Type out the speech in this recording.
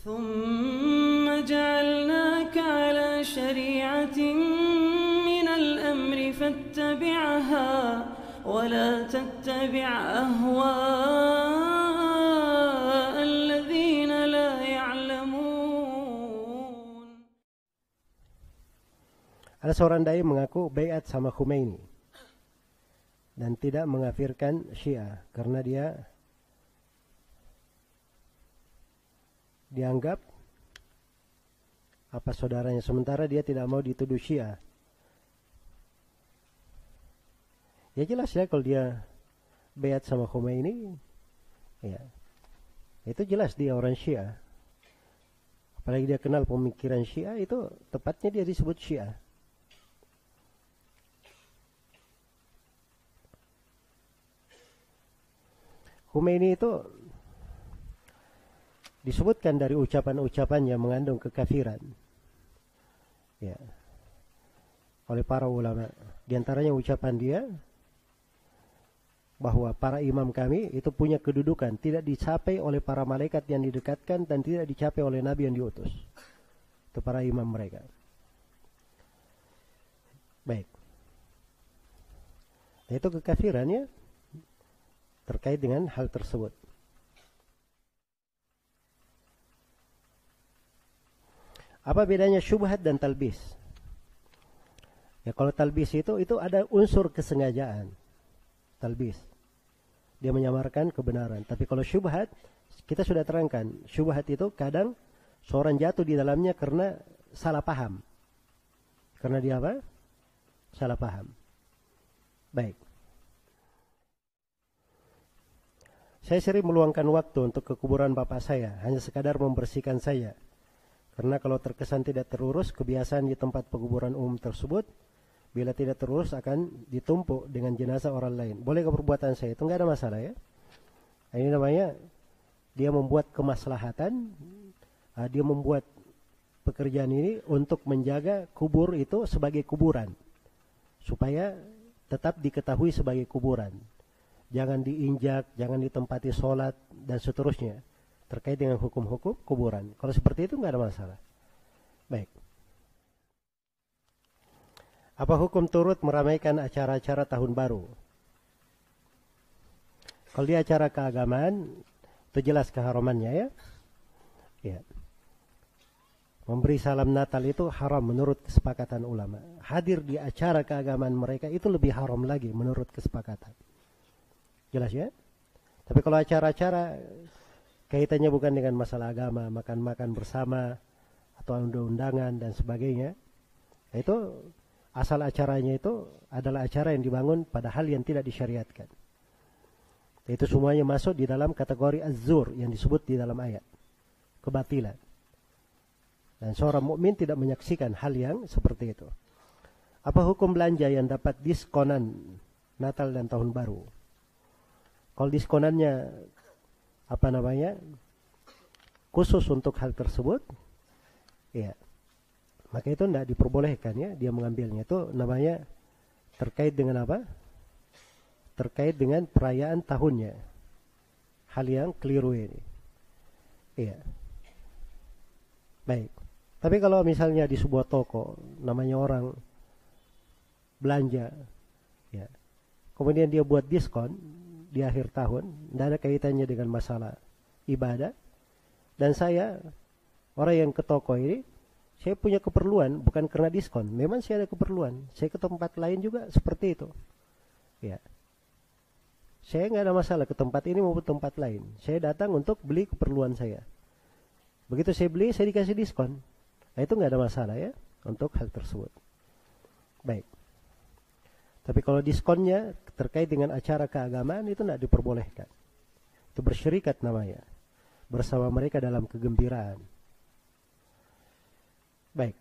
ثم جعلناك على شريعة من الأمر فاتبعها ولا تتبع أهواء الذين لا يعلمون. Ada seorang dai mengaku baiat sama Khomeini dan tidak mengafirkan Syiah karena dia dianggap apa saudaranya, sementara dia tidak mau dituduh Syiah. Ya jelas ya kalau dia baiat sama Khomeini, ya itu jelas dia orang Syiah. Apalagi dia kenal pemikiran Syiah, itu tepatnya dia disebut Syiah. Khomeini itu disebutkan dari ucapan-ucapan yang mengandung kekafiran, ya, oleh para ulama. Di antaranya ucapan dia bahwa para imam kami itu punya kedudukan tidak dicapai oleh para malaikat yang didekatkan dan tidak dicapai oleh nabi yang diutus. Itu para imam mereka. Baik. Nah, itu kekafirannya terkait dengan hal tersebut. Apa bedanya syubhat dan talbis? Ya kalau talbis itu ada unsur kesengajaan. Talbis. Dia menyamarkan kebenaran. Tapi kalau syubhat, kita sudah terangkan. Syubhat itu kadang seorang jatuh di dalamnya karena salah paham. Karena dia apa? Salah paham. Baik. Saya sering meluangkan waktu untuk ke kuburan bapak saya, hanya sekadar membersihkan saja. Karena kalau terkesan tidak terurus, kebiasaan di tempat penguburan umum tersebut, bila tidak terurus akan ditumpuk dengan jenazah orang lain. Bolehkah perbuatan saya? Itu nggak ada masalah ya. Ini namanya dia membuat kemaslahatan, dia membuat pekerjaan ini untuk menjaga kubur itu sebagai kuburan, supaya tetap diketahui sebagai kuburan. Jangan diinjak, jangan ditempati sholat, dan seterusnya. Terkait dengan hukum-hukum kuburan. Kalau seperti itu nggak ada masalah. Baik. Apa hukum turut meramaikan acara-acara tahun baru? Kalau di acara keagamaan, itu jelas keharamannya ya. Ya. Memberi salam Natal itu haram menurut kesepakatan ulama. Hadir di acara keagamaan mereka itu lebih haram lagi menurut kesepakatan. Jelas ya? Tapi kalau acara-acara kaitannya bukan dengan masalah agama, makan-makan bersama, atau undangan dan sebagainya, itu asal acaranya itu adalah acara yang dibangun pada hal yang tidak disyariatkan. Itu semuanya masuk di dalam kategori az-zur yang disebut di dalam ayat. Kebatilan. Dan seorang mukmin tidak menyaksikan hal yang seperti itu. Apa hukum belanja yang dapat diskonan Natal dan Tahun Baru? Kalau diskonannya khusus untuk hal tersebut, ya, maka itu tidak diperbolehkan ya dia mengambilnya. Itu namanya terkait dengan apa? Terkait dengan perayaan tahunnya. Hal yang keliru ini. Iya. Baik. Tapi kalau misalnya di sebuah toko namanya orang belanja, ya, kemudian dia buat diskon di akhir tahun, tidak ada kaitannya dengan masalah ibadah, dan saya orang yang ke toko ini, saya punya keperluan bukan karena diskon, memang saya ada keperluan, saya ke tempat lain juga seperti itu, ya, saya nggak ada masalah ke tempat ini maupun tempat lain, saya datang untuk beli keperluan saya, begitu saya beli saya dikasih diskon, nah, itu nggak ada masalah ya untuk hal tersebut. Baik. Tapi kalau diskonnya terkait dengan acara keagamaan itu tidak diperbolehkan. Itu bersyirikat namanya. Bersama mereka dalam kegembiraan. Baik.